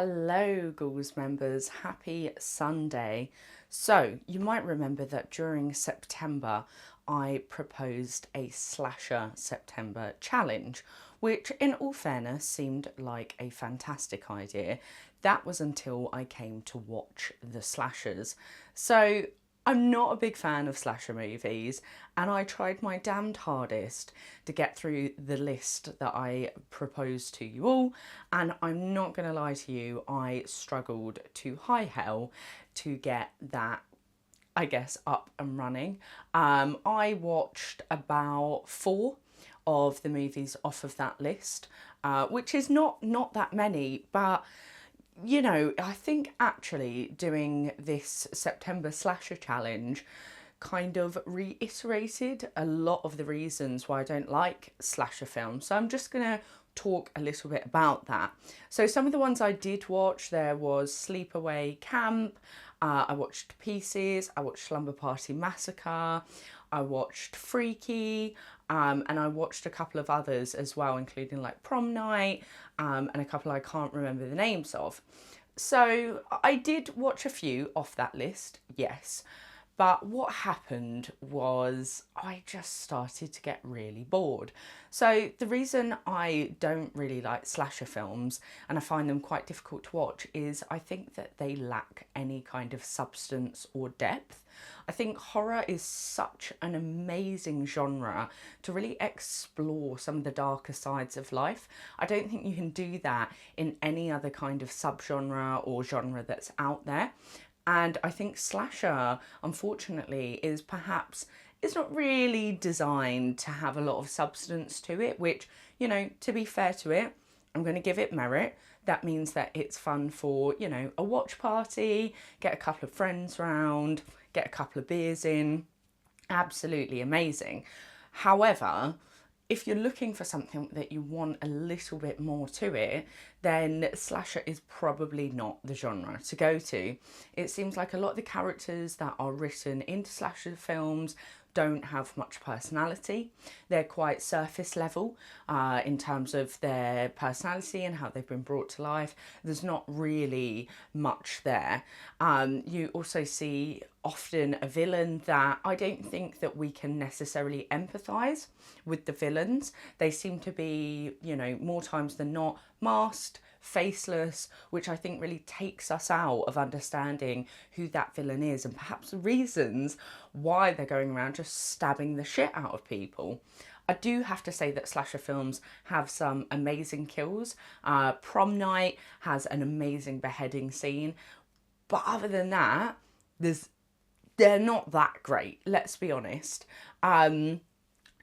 Hello, Ghouls members. Happy Sunday. So, you might remember that during September, I proposed a slasher September challenge, which, in all fairness, seemed like a fantastic idea. That was until I came to watch the slashers. So, I'm not a big fan of slasher movies, and I tried my damned hardest to get through the list that I proposed to you all, and I'm not going to lie to you, I struggled to high hell to get that, I guess, up and running. I watched about 4 of the movies off of that list, which is not that many, but I think actually doing this September slasher challenge kind of reiterated a lot of the reasons why I don't like slasher films. So I'm just going to talk a little bit about that. So some of the ones I did watch, there was Sleepaway Camp, I watched Pieces, I watched Slumber Party Massacre, I watched Freaky, and I watched a couple of others as well, including like Prom Night, and a couple I can't remember the names of. So I did watch a few off that list, yes. But what happened was I just started to get really bored. So the reason I don't really like slasher films and I find them quite difficult to watch is I think that they lack any kind of substance or depth. I think horror is such an amazing genre to really explore some of the darker sides of life. I don't think you can do that in any other kind of subgenre or genre that's out there. And I think slasher, unfortunately, is not really designed to have a lot of substance to it, which, to be fair to it, I'm going to give it merit. That means that it's fun for, a watch party, get a couple of friends round, get a couple of beers in. Absolutely amazing. However, if you're looking for something that you want a little bit more to it, then slasher is probably not the genre to go to. It seems like a lot of the characters that are written into slasher films don't have much personality. They're quite surface level in terms of their personality and how they've been brought to life. There's not really much there. You also see often a villain that I don't think that we can necessarily empathise with the villains. They seem to be, more times than not, masked, faceless, which I think really takes us out of understanding who that villain is and perhaps the reasons why they're going around just stabbing the shit out of people. I do have to say that slasher films have some amazing kills. Prom Night has an amazing beheading scene, but other than that, they're not that great, let's be honest.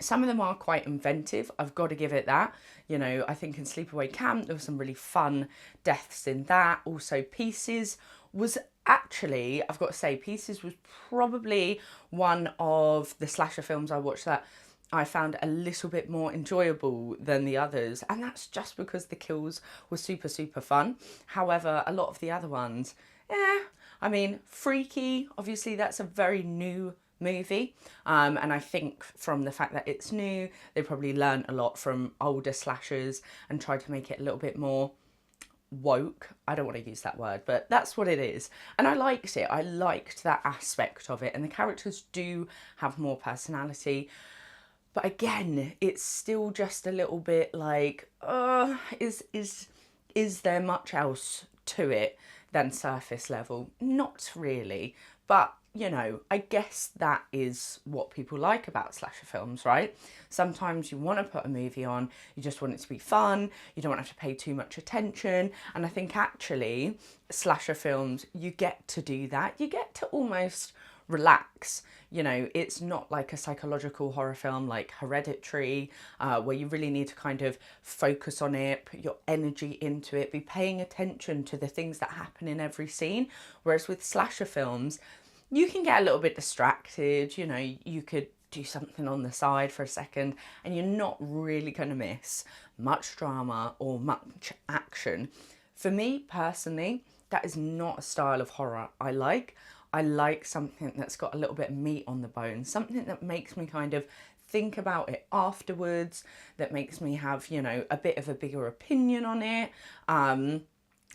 Some of them are quite inventive, I've got to give it that. I think in Sleepaway Camp there were some really fun deaths in that. Also Pieces was actually, I've got to say, Pieces was probably one of the slasher films I watched that I found a little bit more enjoyable than the others, and that's just because the kills were super, super fun. However, a lot of the other ones, Freaky, obviously that's a very new movie, and I think from the fact that it's new, they probably learned a lot from older slashers and tried to make it a little bit more woke. I don't want to use that word, but that's what it is, and I liked it. I liked that aspect of it, and the characters do have more personality. But again, it's still just a little bit like, is there much else to it than surface level? Not really. But, I guess that is what people like about slasher films, right? Sometimes you want to put a movie on, you just want it to be fun, you don't want to have to pay too much attention. And I think actually, slasher films, you get to do that. You get to almost relax. It's not like a psychological horror film like Hereditary, where you really need to kind of focus on it, put your energy into it, be paying attention to the things that happen in every scene. Whereas with slasher films, you can get a little bit distracted. You could do something on the side for a second and you're not really going to miss much drama or much action. For me personally, that is not a style of horror I like. I like something that's got a little bit of meat on the bone, something that makes me kind of think about it afterwards, that makes me have, a bit of a bigger opinion on it.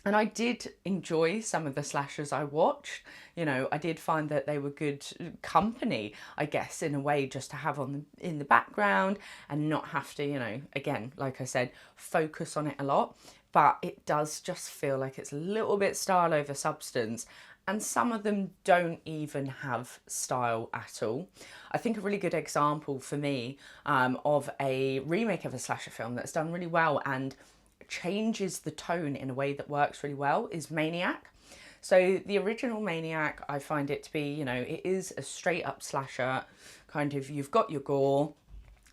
And I did enjoy some of the slashers I watched. You know, I did find that they were good company, I guess, in a way, just to have on in the background and not have to, you know, again, like I said, focus on it a lot. But it does just feel like it's a little bit style over substance. And some of them don't even have style at all. I think a really good example for me of a remake of a slasher film that's done really well and changes the tone in a way that works really well is Maniac. So the original Maniac, I find it to be, you know, it is a straight up slasher, kind of, you've got your gore,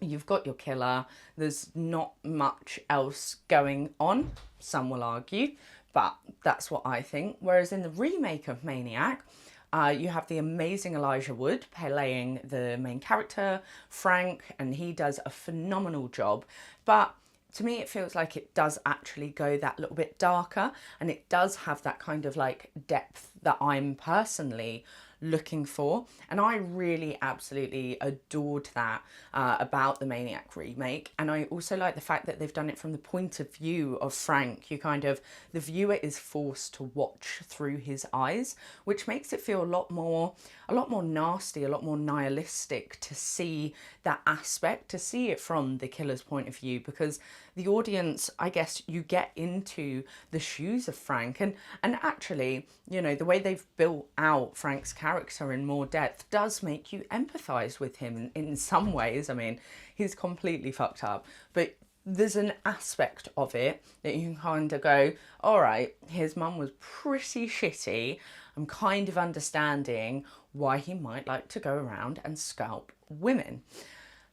you've got your killer, there's not much else going on, some will argue, but that's what I think. Whereas in the remake of Maniac, you have the amazing Elijah Wood playing the main character, Frank, and he does a phenomenal job. But to me, it feels like it does actually go that little bit darker, and it does have that kind of like depth that I'm personally looking for. And I really absolutely adored that about the Maniac remake. And I also like the fact that they've done it from the point of view of Frank. You kind of, the viewer is forced to watch through his eyes, which makes it feel a lot more nasty, a lot more nihilistic to see that aspect, to see it from the killer's point of view, because the audience, I guess, you get into the shoes of Frank, and actually, you know, the way they've built out Frank's character in more depth does make you empathize with him in some ways. I mean, he's completely fucked up, but there's an aspect of it that you can kind of go, all right, his mum was pretty shitty. I'm kind of understanding why he might like to go around and scalp women.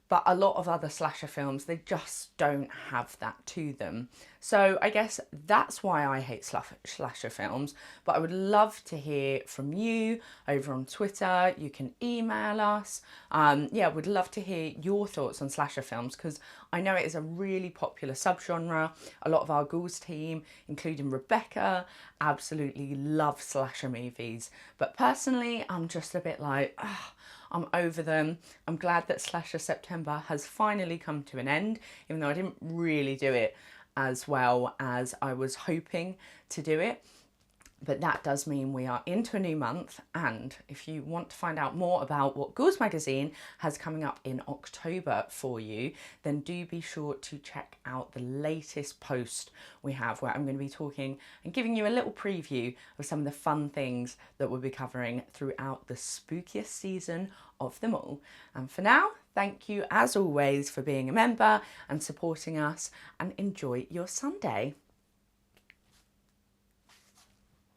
But a lot of other slasher films, they just don't have that to them. So I guess that's why I hate slasher films. But I would love to hear from you over on Twitter. You can email us. Yeah, would love to hear your thoughts on slasher films, because I know it is a really popular subgenre. A lot of our Ghouls team, including Rebecca, absolutely love slasher movies. But personally, I'm just a bit like, I'm over them. I'm glad that Slasher September has finally come to an end, even though I didn't really do it as well as I was hoping to do it. But that does mean we are into a new month, and if you want to find out more about what GHOULS Magazine has coming up in October for you, then do be sure to check out the latest post we have, where I'm going to be talking and giving you a little preview of some of the fun things that we'll be covering throughout the spookiest season of them all. And for now, thank you as always for being a member and supporting us, and enjoy your Sunday.